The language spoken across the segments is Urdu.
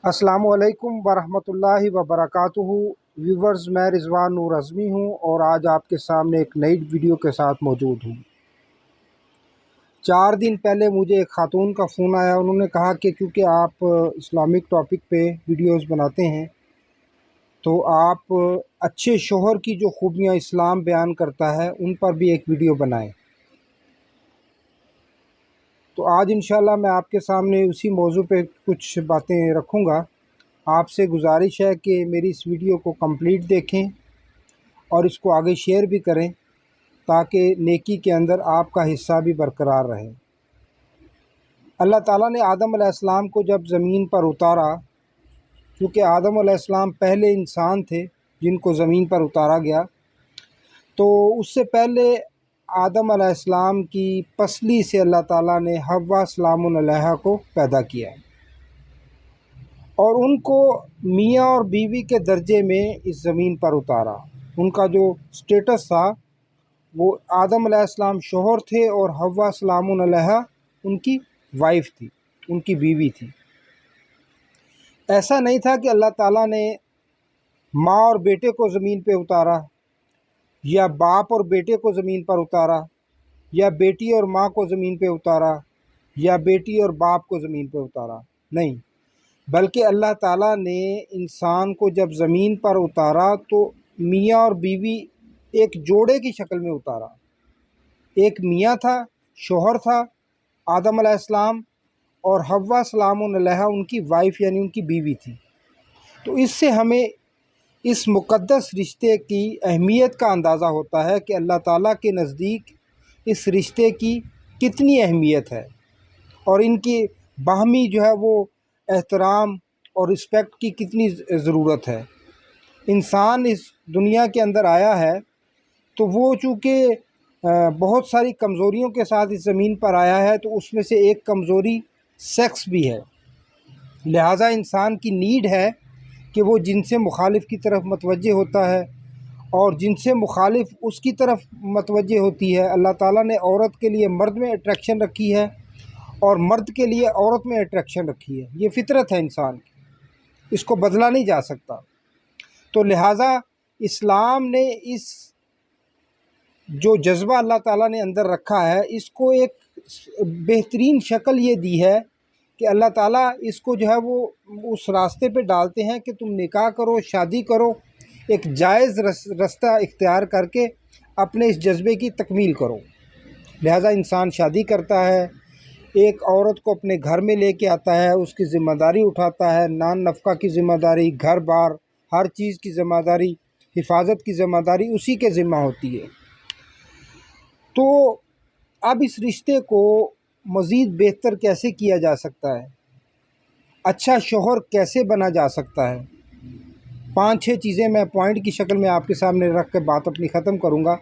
السلام علیکم ورحمۃ اللہ وبرکاتہ ویورز، میں رضوان نور اعظمی ہوں اور آج آپ کے سامنے ایک نئی ویڈیو کے ساتھ موجود ہوں۔ 4 دن پہلے مجھے ایک خاتون کا فون آیا۔ انہوں نے کہا کہ کیونکہ آپ اسلامک ٹاپک پہ ویڈیوز بناتے ہیں تو آپ اچھے شوہر کی جو خوبیاں اسلام بیان کرتا ہے ان پر بھی ایک ویڈیو بنائیں۔ تو آج انشاءاللہ میں آپ کے سامنے اسی موضوع پہ کچھ باتیں رکھوں گا۔ آپ سے گزارش ہے کہ میری اس ویڈیو کو کمپلیٹ دیکھیں اور اس کو آگے شیئر بھی کریں تاکہ نیکی کے اندر آپ کا حصہ بھی برقرار رہے۔ اللہ تعالیٰ نے آدم علیہ السلام کو جب زمین پر اتارا، کیونکہ آدم علیہ السلام پہلے انسان تھے جن کو زمین پر اتارا گیا، تو اس سے پہلے آدم علیہ السلام کی پسلی سے اللہ تعالیٰ نے حوا سلام علیہا کو پیدا کیا اور ان کو میاں اور بیوی کے درجے میں اس زمین پر اتارا۔ ان کا جو سٹیٹس تھا وہ آدم علیہ السلام شوہر تھے اور حوا سلام علیہا ان کی وائف تھی، ان کی بیوی تھی۔ ایسا نہیں تھا کہ اللہ تعالیٰ نے ماں اور بیٹے کو زمین پہ اتارا، یا باپ اور بیٹے کو زمین پر اتارا، یا بیٹی اور ماں کو زمین پہ اتارا، یا بیٹی اور باپ کو زمین پہ اتارا۔ نہیں، بلکہ اللہ تعالیٰ نے انسان کو جب زمین پر اتارا تو میاں اور بیوی ایک جوڑے کی شکل میں اتارا۔ ایک میاں تھا، شوہر تھا آدم علیہ السلام، اور حوا سلام علیہا ان کی وائف یعنی ان کی بیوی تھی۔ تو اس سے ہمیں اس مقدس رشتے کی اہمیت کا اندازہ ہوتا ہے کہ اللہ تعالیٰ کے نزدیک اس رشتے کی کتنی اہمیت ہے اور ان کی باہمی جو ہے وہ احترام اور رسپیکٹ کی کتنی ضرورت ہے۔ انسان اس دنیا کے اندر آیا ہے تو وہ چونکہ بہت ساری کمزوریوں کے ساتھ اس زمین پر آیا ہے، تو اس میں سے ایک کمزوری سیکس بھی ہے۔ لہٰذا انسان کی نیڈ ہے کہ وہ جن سے مخالف کی طرف متوجہ ہوتا ہے اور جن سے مخالف اس کی طرف متوجہ ہوتی ہے۔ اللہ تعالیٰ نے عورت کے لیے مرد میں اٹریکشن رکھی ہے اور مرد کے لیے عورت میں اٹریکشن رکھی ہے۔ یہ فطرت ہے انسان کی، اس کو بدلا نہیں جا سکتا۔ تو لہٰذا اسلام نے اس جو جذبہ اللہ تعالیٰ نے اندر رکھا ہے، اس کو ایک بہترین شکل یہ دی ہے کہ اللہ تعالیٰ اس کو جو ہے وہ اس راستے پہ ڈالتے ہیں کہ تم نکاح کرو، شادی کرو، ایک جائز رستہ اختیار کر کے اپنے اس جذبے کی تکمیل کرو۔ لہٰذا انسان شادی کرتا ہے، ایک عورت کو اپنے گھر میں لے کے آتا ہے، اس کی ذمہ داری اٹھاتا ہے، نان نفقہ کی ذمہ داری، گھر بار ہر چیز کی ذمہ داری، حفاظت کی ذمہ داری اسی کے ذمہ ہوتی ہے۔ تو اب اس رشتے کو مزید بہتر کیسے کیا جا سکتا ہے، اچھا شوہر کیسے بنا جا سکتا ہے، 5-6 چیزیں میں پوائنٹ کی شکل میں آپ کے سامنے رکھ کے بات اپنی ختم کروں گا۔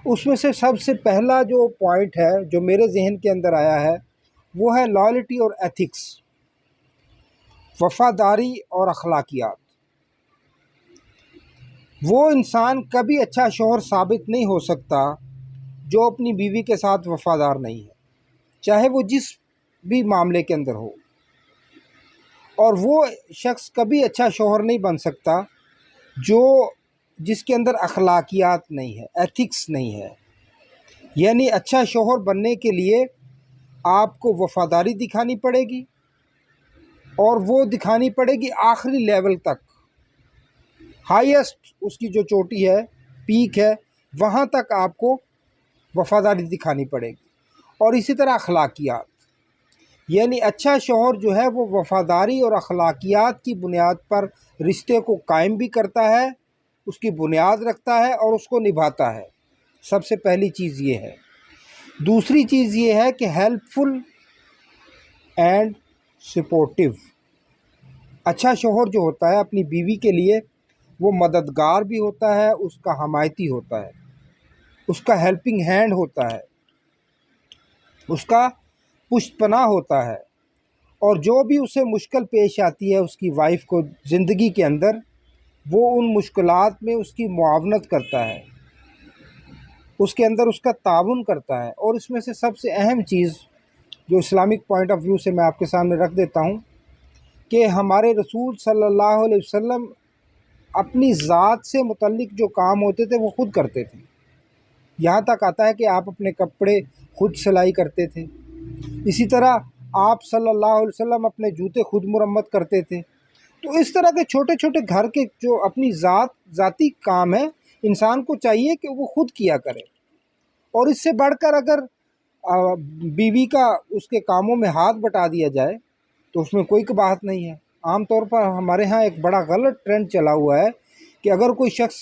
اس میں سے سب سے پہلا جو پوائنٹ ہے جو میرے ذہن کے اندر آیا ہے وہ ہے لائلٹی اور ایتھکس، وفاداری اور اخلاقیات۔ وہ انسان کبھی اچھا شوہر ثابت نہیں ہو سکتا جو اپنی بیوی کے ساتھ وفادار نہیں ہے، چاہے وہ جس بھی معاملے کے اندر ہو۔ اور وہ شخص کبھی اچھا شوہر نہیں بن سکتا جس کے اندر اخلاقیات نہیں ہے، ایتھکس نہیں ہے۔ یعنی اچھا شوہر بننے کے لیے آپ کو وفاداری دکھانی پڑے گی، اور وہ دکھانی پڑے گی آخری لیول تک، ہائیسٹ اس کی جو چوٹی ہے، پیک ہے، وہاں تک آپ کو وفاداری دکھانی پڑے گی۔ اور اسی طرح اخلاقیات، یعنی اچھا شوہر جو ہے وہ وفاداری اور اخلاقیات کی بنیاد پر رشتے کو قائم بھی کرتا ہے، اس کی بنیاد رکھتا ہے اور اس کو نبھاتا ہے۔ سب سے پہلی چیز یہ ہے۔ دوسری چیز یہ ہے کہ ہیلپ فل اینڈ سپورٹیو۔ اچھا شوہر جو ہوتا ہے اپنی بیوی کے لیے وہ مددگار بھی ہوتا ہے، اس کا حمایتی ہوتا ہے، اس کا ہیلپنگ ہینڈ ہوتا ہے، اس کا پشت پناہ ہوتا ہے، اور جو بھی اسے مشکل پیش آتی ہے اس کی وائف کو زندگی کے اندر، وہ ان مشکلات میں اس کی معاونت کرتا ہے، اس کے اندر اس کا تعاون کرتا ہے۔ اور اس میں سے سب سے اہم چیز جو اسلامک پوائنٹ آف ویو سے میں آپ کے سامنے رکھ دیتا ہوں کہ ہمارے رسول صلی اللہ علیہ وسلم اپنی ذات سے متعلق جو کام ہوتے تھے وہ خود کرتے تھے. یہاں تک آتا ہے کہ آپ اپنے کپڑے خود سلائی کرتے تھے. اسی طرح آپ صلی اللہ علیہ وسلم اپنے جوتے خود مرمت کرتے تھے. تو اس طرح کے چھوٹے چھوٹے گھر کے جو اپنی ذاتی کام ہیں انسان کو چاہیے کہ وہ خود کیا کرے. اور اس سے بڑھ کر اگر بیوی کا اس کے کاموں میں ہاتھ بٹا دیا جائے تو اس میں کوئی بات نہیں ہے. عام طور پر ہمارے ہاں ایک بڑا غلط ٹرینڈ چلا ہوا ہے کہ اگر کوئی شخص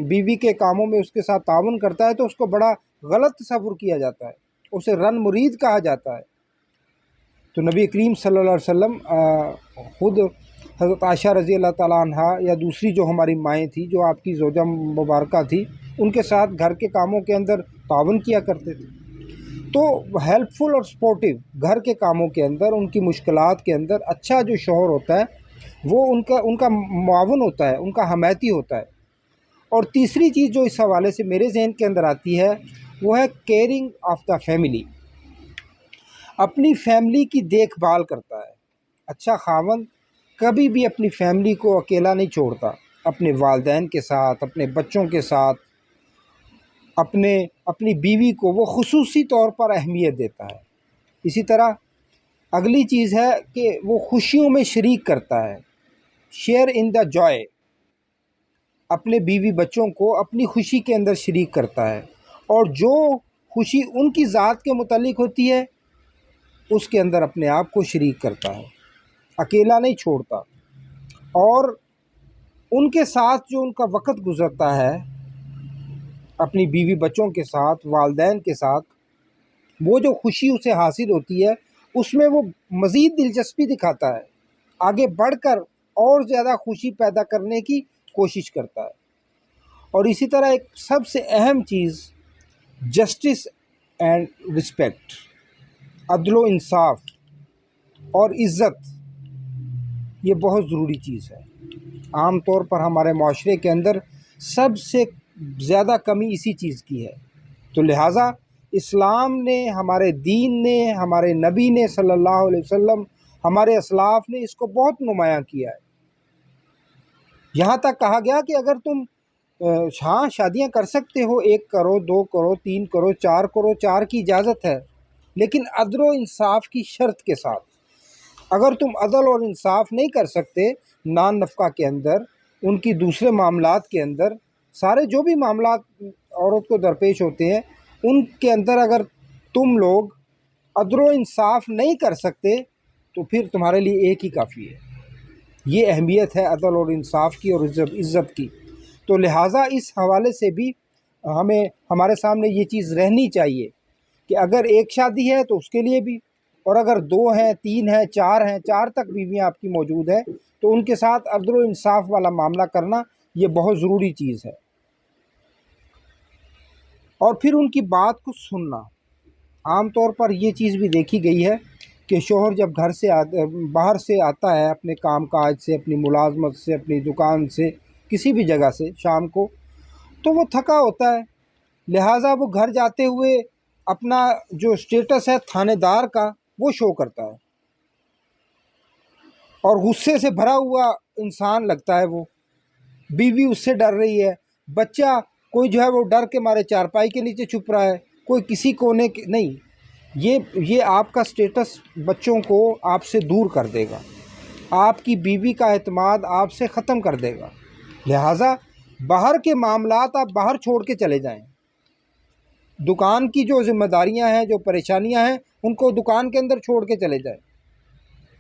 بیوی کے کاموں میں اس کے ساتھ تعاون کرتا ہے تو اس کو بڑا غلط تصور کیا جاتا ہے، اسے رن مرید کہا جاتا ہے. تو نبی کریم صلی اللہ علیہ وسلم خود حضرت عائشہ رضی اللہ تعالیٰ عنہا یا دوسری جو ہماری مائیں تھیں جو آپ کی زوجہ مبارکہ تھی ان کے ساتھ گھر کے کاموں کے اندر تعاون کیا کرتے تھے. تو ہیلپ فل اور سپورٹیو گھر کے کاموں کے اندر، ان کی مشکلات کے اندر اچھا جو شوہر ہوتا ہے وہ ان کا معاون ہوتا ہے، ان کا حمایتی ہوتا ہے. اور تیسری چیز جو اس حوالے سے میرے ذہن کے اندر آتی ہے وہ ہے کیئرنگ آف دا فیملی. اپنی فیملی کی دیکھ بھال کرتا ہے. اچھا خاوند کبھی بھی اپنی فیملی کو اکیلا نہیں چھوڑتا، اپنے والدین کے ساتھ، اپنے بچوں کے ساتھ، اپنی بیوی کو وہ خصوصی طور پر اہمیت دیتا ہے. اسی طرح اگلی چیز ہے کہ وہ خوشیوں میں شریک کرتا ہے، شیئر ان دا جوائے. اپنے بیوی بچوں کو اپنی خوشی کے اندر شریک کرتا ہے، اور جو خوشی ان کی ذات کے متعلق ہوتی ہے اس کے اندر اپنے آپ کو شریک کرتا ہے، اکیلا نہیں چھوڑتا. اور ان کے ساتھ جو ان کا وقت گزرتا ہے اپنی بیوی بچوں کے ساتھ، والدین کے ساتھ، وہ جو خوشی اسے حاصل ہوتی ہے اس میں وہ مزید دلچسپی دکھاتا ہے، آگے بڑھ کر اور زیادہ خوشی پیدا کرنے کی کوشش کرتا ہے. اور اسی طرح ایک سب سے اہم چیز جسٹس اینڈ رسپیکٹ، عدل و انصاف اور عزت، یہ بہت ضروری چیز ہے. عام طور پر ہمارے معاشرے کے اندر سب سے زیادہ کمی اسی چیز کی ہے. تو لہٰذا اسلام نے، ہمارے دین نے، ہمارے نبی نے صلی اللہ علیہ وسلم، ہمارے اسلاف نے اس کو بہت نمایاں کیا ہے. یہاں تک کہا گیا کہ اگر تم ہاں شادیاں کر سکتے ہو، 1 کرو، 2 کرو، 3 کرو، 4 کرو، 4 کی اجازت ہے، لیکن عدل و انصاف کی شرط کے ساتھ. اگر تم عدل اور انصاف نہیں کر سکتے نان نفقہ کے اندر، ان کی دوسرے معاملات کے اندر، سارے جو بھی معاملات عورت کو درپیش ہوتے ہیں ان کے اندر اگر تم لوگ عدل و انصاف نہیں کر سکتے تو پھر تمہارے لیے ایک ہی کافی ہے. یہ اہمیت ہے عدل اور انصاف کی اور عزت کی. تو لہٰذا اس حوالے سے بھی ہمارے سامنے یہ چیز رہنی چاہیے کہ اگر ایک شادی ہے تو اس کے لیے بھی، اور اگر 2 ہیں، 3 ہیں، 4 ہیں، 4 تک بیویاں آپ کی موجود ہیں تو ان کے ساتھ عدل و انصاف والا معاملہ کرنا یہ بہت ضروری چیز ہے. اور پھر ان کی بات کو سننا. عام طور پر یہ چیز بھی دیکھی گئی ہے کہ شوہر جب گھر سے باہر سے آتا ہے اپنے کام کاج سے، اپنی ملازمت سے، اپنی دکان سے، کسی بھی جگہ سے شام کو، تو وہ تھکا ہوتا ہے. لہٰذا وہ گھر جاتے ہوئے اپنا جو اسٹیٹس ہے تھانے دار کا وہ شو کرتا ہے، اور غصے سے بھرا ہوا انسان لگتا ہے وہ. بیوی اس سے ڈر رہی ہے، بچہ کوئی جو ہے وہ ڈر کے مارے چارپائی کے نیچے چھپ رہا ہے، کوئی کسی کونے کے نہیں. یہ آپ کا اسٹیٹس بچوں کو آپ سے دور کر دے گا، آپ کی بیوی کا اعتماد آپ سے ختم کر دے گا. لہٰذا باہر کے معاملات آپ باہر چھوڑ کے چلے جائیں. دکان کی جو ذمہ داریاں ہیں، جو پریشانیاں ہیں، ان کو دکان کے اندر چھوڑ کے چلے جائیں.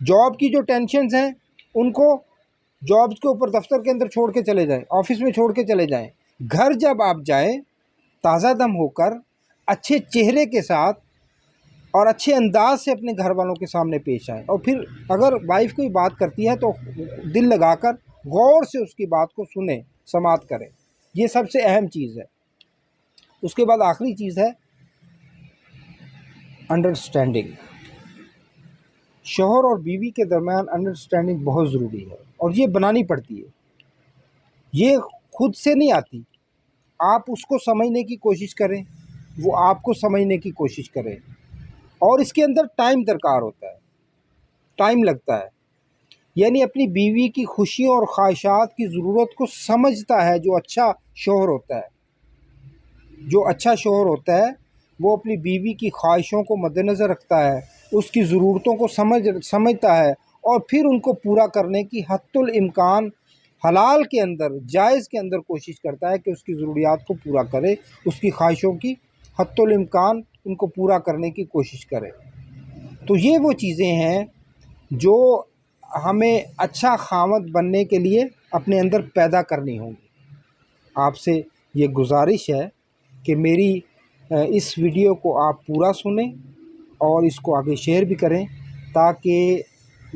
جاب کی جو ٹینشنز ہیں ان کو جابز کے اوپر دفتر کے اندر چھوڑ کے چلے جائیں، آفس میں چھوڑ کے چلے جائیں. گھر جب آپ جائیں تازہ دم ہو کر، اچھے چہرے کے ساتھ اور اچھے انداز سے اپنے گھر والوں کے سامنے پیش آئیں. اور پھر اگر وائف کوئی بات کرتی ہے تو دل لگا کر غور سے اس کی بات کو سنیں، سماعت کریں. یہ سب سے اہم چیز ہے. اس کے بعد آخری چیز ہے انڈرسٹینڈنگ. شوہر اور بیوی کے درمیان انڈرسٹینڈنگ بہت ضروری ہے، اور یہ بنانی پڑتی ہے. یہ خود سے نہیں آتی. آپ اس کو سمجھنے کی کوشش کریں، وہ آپ کو سمجھنے کی کوشش کریں، اور اس کے اندر ٹائم درکار ہوتا ہے، ٹائم لگتا ہے. یعنی اپنی بیوی کی خوشیوں اور خواہشات کی ضرورت کو سمجھتا ہے۔ جو اچھا شوہر ہوتا ہے، جو اچھا شوہر ہوتا ہے وہ اپنی بیوی کی خواہشوں کو مد نظر رکھتا ہے، اس کی ضرورتوں کو سمجھتا ہے، اور پھر ان کو پورا کرنے کی حتی الامکان حلال کے اندر، جائز کے اندر کوشش کرتا ہے کہ اس کی ضروریات کو پورا کرے، اس کی خواہشوں کی حتی الامکان ان کو پورا کرنے کی کوشش کرے۔ تو یہ وہ چیزیں ہیں جو ہمیں اچھا خاوند بننے کے لیے اپنے اندر پیدا کرنی ہوں گی۔ آپ سے یہ گزارش ہے کہ میری اس ویڈیو کو آپ پورا سنیں اور اس کو آگے شیئر بھی کریں، تاکہ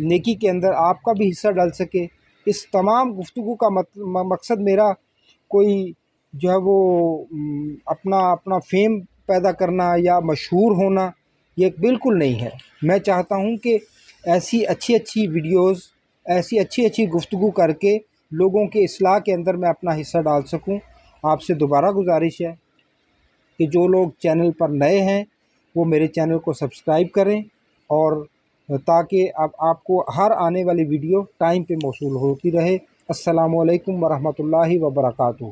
نیکی کے اندر آپ کا بھی حصہ ڈال سکے۔ اس تمام گفتگو کا مقصد میرا کوئی جو ہے وہ اپنا فیم پیدا کرنا یا مشہور ہونا یہ بالکل نہیں ہے۔ میں چاہتا ہوں کہ ایسی اچھی ویڈیوز، ایسی اچھی گفتگو کر کے لوگوں کے اصلاح کے اندر میں اپنا حصہ ڈال سکوں۔ آپ سے دوبارہ گزارش ہے کہ جو لوگ چینل پر نئے ہیں وہ میرے چینل کو سبسکرائب کریں، اور تاکہ اب آپ کو ہر آنے والی ویڈیو ٹائم پہ موصول ہوتی رہے۔ السلام علیکم ورحمۃ اللہ وبرکاتہ۔